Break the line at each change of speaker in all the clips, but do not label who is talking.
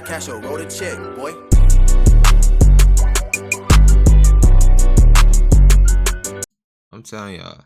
Cash or roll the check, boy.
I'm telling y'all.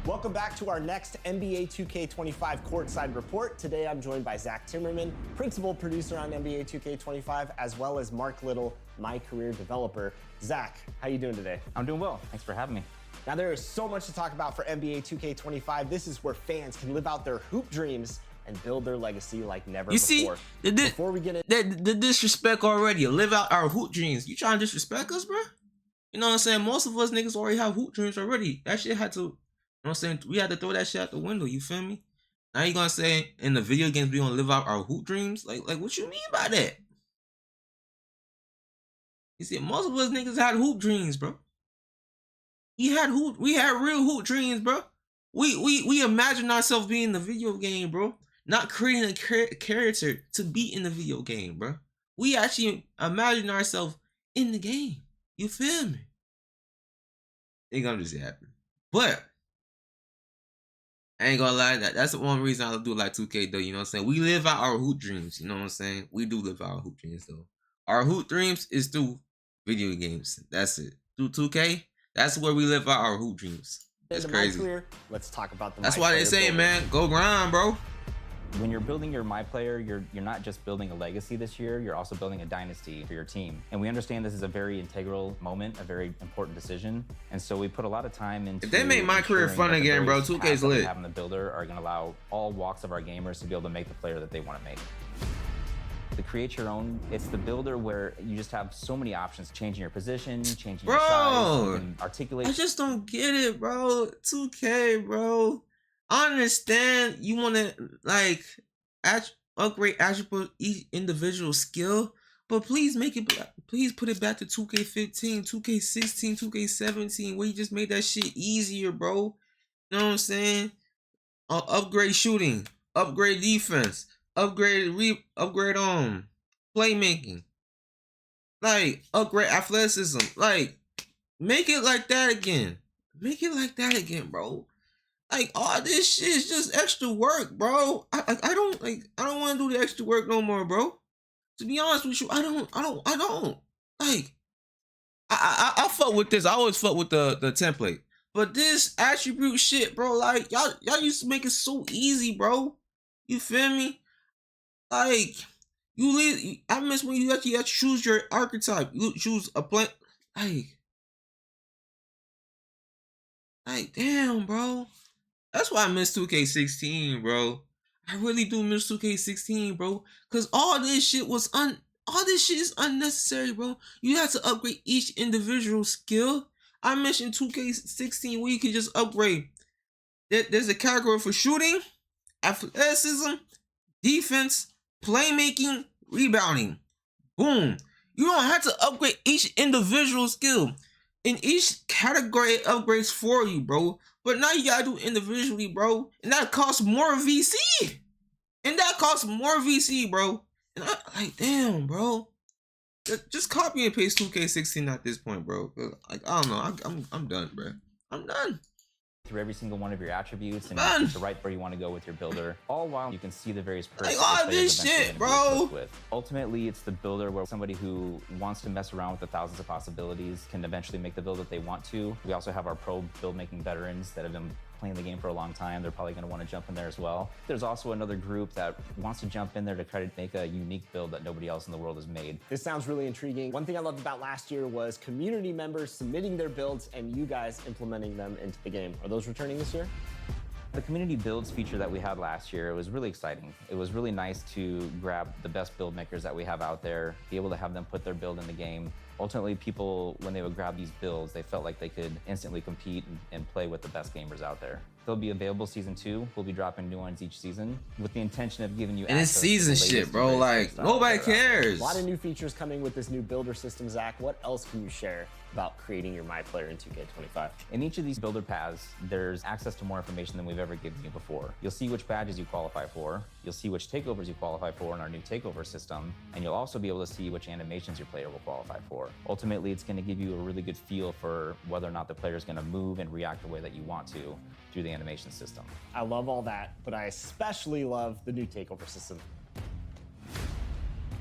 Welcome back to our next NBA 2K25 Courtside Report. Today I'm joined by Zach Timmerman, principal producer on NBA 2K25, as well as Mark Little, my career developer. Zach, how you doing today?
I'm doing well. Thanks for having me.
Now there is so much to talk about for NBA 2K25. This is where fans can live out their hoop dreams and build their legacy like never before.
See, before we get in, the disrespect already. Live out our hoop dreams. You trying to disrespect us, bro? You know what I'm saying? Most of us niggas already have hoop dreams already. That shit had to, you know what I'm saying? We had to throw that shit out the window, you feel me? Now you gonna say in the video games we gonna live out our hoop dreams? Like what you mean by that? You see, most of us niggas had hoop dreams, bro. We had real hoop dreams, bro. We imagined ourselves being in the video game, bro. Not creating a character to be in the video game, bro. We actually imagine ourselves in the game. You feel me? Ain't gonna just happen. But I ain't gonna lie, that's the one reason I do like 2K though, you know what I'm saying? We live out our hoop dreams, you know what I'm saying? We do live out our hoop dreams though. Our hoop dreams is through video games. That's it. Through 2K, that's where we live out our hoop dreams. That's crazy.
Let's talk about the
That's why they say, man, go grind, bro.
When you're building your MyPLAYER, you're not just building a legacy this year, you're also building a dynasty for your team. And we understand this is a very integral moment, a very important decision. And so we put a lot of time into.
If they make my career fun again, bro, 2K's lit.
Having the builder are going to allow all walks of our gamers to be able to make the player that they want to make. To create your own, it's the builder where you just have so many options, changing your position, changing your size, you can articulate.
I just don't get it, bro. 2K, bro. I understand you want to like upgrade attribute each individual skill, but please put it back to 2K15, 2K16, 2K17, where you just made that shit easier, bro. You know what I'm saying? Upgrade shooting, upgrade defense, upgrade playmaking, like upgrade athleticism, like make it like that again. Make it like that again, bro. Like all this shit is just extra work, bro. I don't want to do the extra work no more, bro. To be honest with you, I don't. Like I fuck with this. I always fuck with the template. But this attribute shit, bro, like y'all used to make it so easy, bro. You feel me? Like I miss when you actually have to choose your archetype. You choose a play. Like damn, bro. That's why I miss 2K16, bro. I really do miss 2K16, bro. Cause all this shit is unnecessary, bro. You have to upgrade each individual skill. I mentioned 2K16 where you can just upgrade. There's a category for shooting, athleticism, defense, playmaking, rebounding. Boom. You don't have to upgrade each individual skill. In each category, it upgrades for you, bro. But now you gotta do individually, bro. And that costs more VC. Bro. And like, damn, bro. Just copy and paste 2K16 at this point, bro. Like, I don't know. I'm done, bro. I'm done.
Through every single one of your attributes and to right where you want to go with your builder, all while you can see the various perks.
Like all this shit, bro.
Ultimately, it's the builder where somebody who wants to mess around with the thousands of possibilities can eventually make the build that they want to. We also have our pro build making veterans that have been playing the game for a long time. They're probably going to want to jump in there as well. There's also another group that wants to jump in there to try to make a unique build that nobody else in the world has made.
This sounds really intriguing. One thing I loved about last year was community members submitting their builds and you guys implementing them into the game. Are those returning this year?
The community builds feature that we had last year, it was really exciting. It was really nice to grab the best build makers that we have out there, be able to have them put their build in the game. Ultimately, people, when they would grab these builds, they felt like they could instantly compete and play with the best gamers out there. They'll be available season 2. We'll be dropping new ones each season with the intention of giving you
and it's season shit, bro. Like nobody cares.
A lot of new features coming with this new builder system, Zach. What else can you share about creating your MyPLAYER in 2K25?
In each of these builder paths, there's access to more information than we've ever given you before. You'll see which badges you qualify for. You'll see which takeovers you qualify for in our new takeover system. And you'll also be able to see which animations your player will qualify for. for. Ultimately, it's going to give you a really good feel for whether or not the player is going to move and react the way that you want to through the animation system.
I love all that, but I especially love the new takeover system.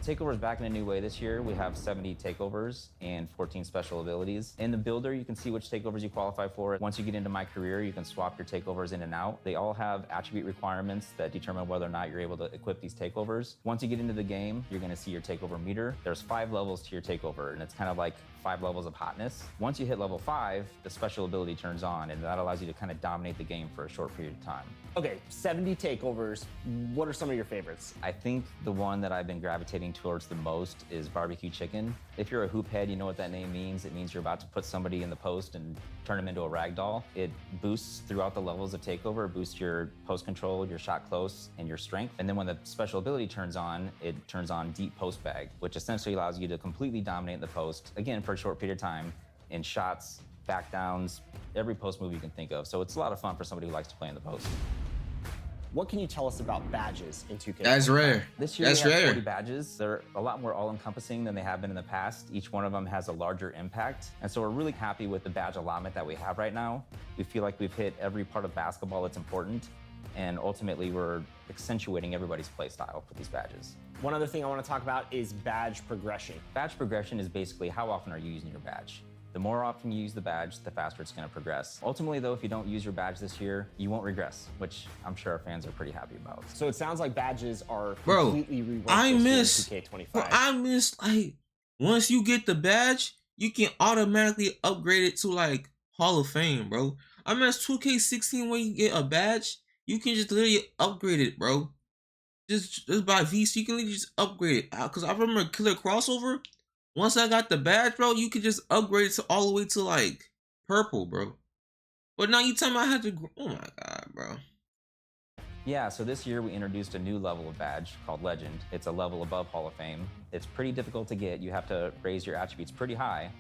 Takeover's back in a new way this year. We have 70 takeovers and 14 special abilities. In the builder, you can see which takeovers you qualify for. Once you get into MyCAREER, you can swap your takeovers in and out. They all have attribute requirements that determine whether or not you're able to equip these takeovers. Once you get into the game, you're gonna see your takeover meter. There's 5 levels to your takeover, and it's kind of like 5 levels of hotness. Once you hit level 5, the special ability turns on, and that allows you to kind of dominate the game for a short period of time.
Okay, 70 takeovers. What are some of your favorites?
I think the one that I've been gravitating towards the most is barbecue chicken. If you're a hoop head, you know what that name means. It means you're about to put somebody in the post and turn them into a rag doll. It boosts throughout the levels of takeover, boosts your post control, your shot close, and your strength. And then when the special ability turns on, it turns on deep post bag, which essentially allows you to completely dominate the post, again, for a short period of time, in shots, back downs, every post move you can think of. So it's a lot of fun for somebody who likes to play in the post.
What can you tell us about badges in 2K?
That's rare.
This year
That's
we have
rare.
40 badges. They're a lot more all-encompassing than they have been in the past. Each one of them has a larger impact. And so we're really happy with the badge allotment that we have right now. We feel like we've hit every part of basketball that's important. And ultimately, we're accentuating everybody's play style with these badges.
One other thing I want to talk about is badge progression.
Badge progression is basically how often are you using your badge. The more often you use the badge, the faster it's going to progress. Ultimately, though, if you don't use your badge this year, you won't regress, which I'm sure our fans are pretty happy about.
So it sounds like badges are
Bro,
completely reworked
I miss
2K25.
Bro, I miss, like, once you get the badge, you can automatically upgrade it to like Hall of Fame, bro. I miss 2K16 when you get a badge, you can just literally upgrade it, bro. Just by VC, you can literally just upgrade it. Cause I remember Killer Crossover. Once I got the badge, bro, you could just upgrade it to all the way to like purple, bro. But now you tell me I had to. Oh my god, bro.
Yeah, so this year we introduced a new level of badge called Legend. It's a level above Hall of Fame. It's pretty difficult to get. You have to raise your attributes pretty high,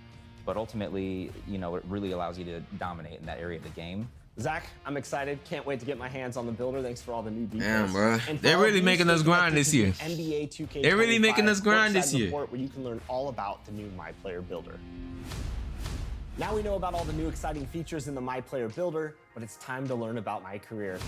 but ultimately, you know, it really allows you to dominate in that area of the game.
Zach, I'm excited. Can't wait to get my hands on the builder. Thanks for all the new details.
Damn, bro.
And for
They're
all
really
of you,
making us
stay connected
grind this
to the
year.
NBA 2K25
They're really making us grind this
Courtside
year.
report, where you can learn all about the new MyPLAYER builder. Now we know about all the new exciting features in the MyPLAYER builder, but it's time to learn about MyCAREER.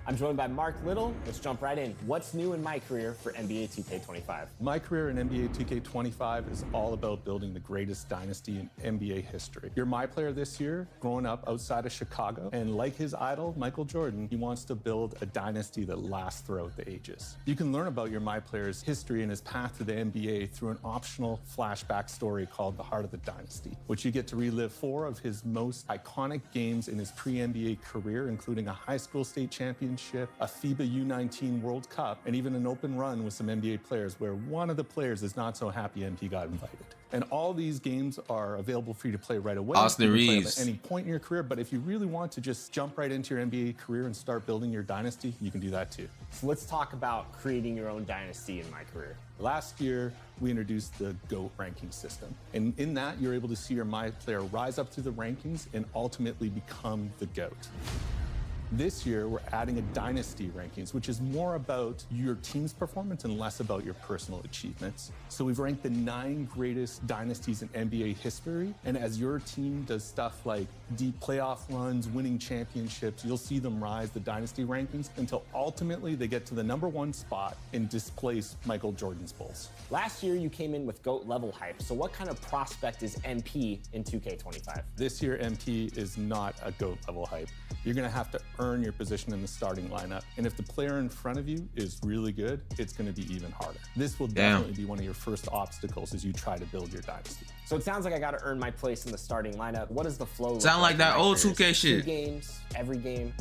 I'm joined by Mark Little. Let's jump right in. What's new in MyCAREER for NBA 2K25?
MyCAREER in NBA 2K25 is all about building the greatest dynasty in NBA history. You're my player this year, growing up outside of Chicago, and like his idol, Michael Jordan, he wants to build a dynasty that lasts throughout the ages. You can learn about your my player's history and his path to the NBA through an optional flashback story called The Heart of the Dynasty, which you get to relive 4 of his most iconic games in his pre-NBA career, including a high school state championship, a FIBA U19 World Cup, and even an open run with some NBA players where one of the players is not so happy MP got invited. And all these games are available for you to play right away.
Austin
You can play them
Reeves.
at any point in your career, but if you really want to just jump right into your NBA career and start building your dynasty, you can do that too.
So let's talk about creating your own dynasty in MyCAREER.
Last year, we introduced the GOAT ranking system. And in that, you're able to see your my player rise up through the rankings and ultimately become the GOAT. This year, we're adding a dynasty rankings, which is more about your team's performance and less about your personal achievements. So we've ranked the 9 greatest dynasties in NBA history. And as your team does stuff like deep playoff runs, winning championships, you'll see them rise the dynasty rankings until ultimately they get to the #1 spot and displace Michael Jordan's Bulls.
Last year, you came in with GOAT level hype. So what kind of prospect is MP in 2K25?
This year, MP is not a GOAT level hype. You're gonna have to earn your position in the starting lineup. And if the player in front of you is really good, it's gonna be even harder. This will definitely be one of your first obstacles as you try to build your dynasty.
So it sounds like I got to earn my place in the starting lineup. What does the flow look
Sound like that
in
old
MyCAREER?
2K shit.
2 games, every game.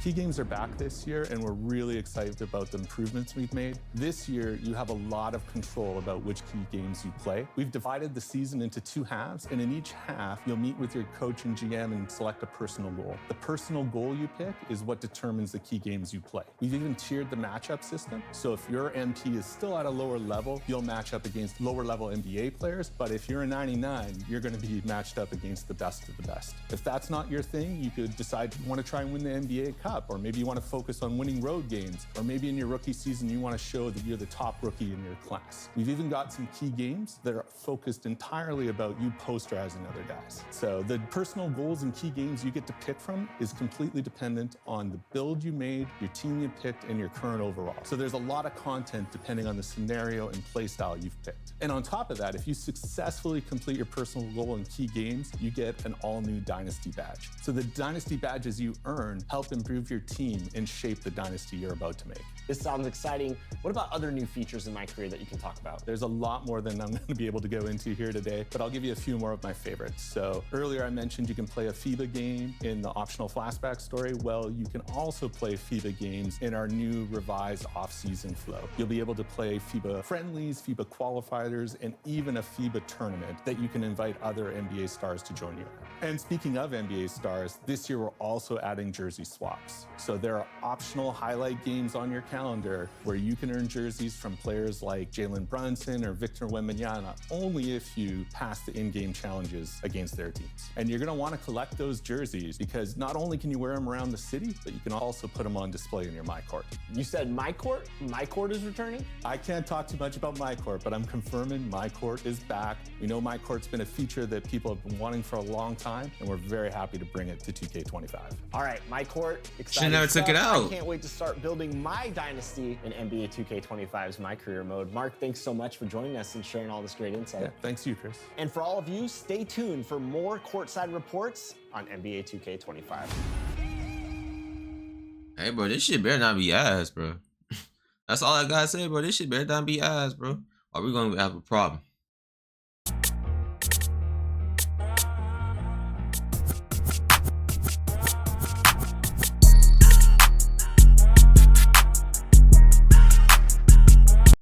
Key games are back this year, and we're really excited about the improvements we've made. This year, you have a lot of control about which key games you play. We've divided the season into 2 halves, and in each half, you'll meet with your coach and GM and select a personal goal. The personal goal you pick is what determines the key games you play. We've even tiered the matchup system, so if your MP is still at a lower level, you'll match up against lower level NBA players, but if you're a 99, you're gonna be matched up against the best of the best. If that's not your thing, you could decide you wanna try and win the NBA Cup. up, or maybe you want to focus on winning road games, or maybe in your rookie season you want to show that you're the top rookie in your class. We've even got some key games that are focused entirely about you posterizing other guys. So the personal goals and key games you get to pick from is completely dependent on the build you made, your team you picked, and your current overall. So there's a lot of content depending on the scenario and play style you've picked. And on top of that, if you successfully complete your personal goal in key games, you get an all-new Dynasty badge. So the Dynasty badges you earn help improve your team and shape the Dynasty you're about to make.
This sounds exciting. What about other new features in MyCAREER that you can talk about?
There's a lot more than I'm going to be able to go into here today, but I'll give you a few more of my favorites. So earlier I mentioned you can play a FIBA game in the optional flashback story. Well, you can also play FIBA games in our new revised off-season flow. You'll be able to play FIBA friendlies, FIBA qualifiers, and even a FIBA tournament that you can invite other NBA stars to join you in. And speaking of NBA stars, this year we're also adding jersey swaps. So there are optional highlight games on your calendar where you can earn jerseys from players like Jalen Brunson or Victor Wembanyama only if you pass the in-game challenges against their teams. And you're going to want to collect those jerseys because not only can you wear them around the city, but you can also put them on display in your MyCourt.
You said MyCourt? MyCourt is returning?
I can't talk too much about MyCourt, but I'm confirming MyCourt is back. We know MyCourt's been a feature that people have been wanting for a long time, and we're very happy to bring it to 2K25.
All right, MyCourt, exciting
Should never
stuff.
took it out.
I can't wait to start building my dynasty in NBA 2K25's MyCAREER mode. Mark, thanks so much for joining us and sharing all this great insight.
Yeah, thanks you, Chris.
And for all of you, stay tuned for more courtside reports on NBA 2K25.
Hey, bro, this shit better not be ass, bro. That's all I gotta say, bro. This shit better not be ass, bro. Or we gonna have a problem.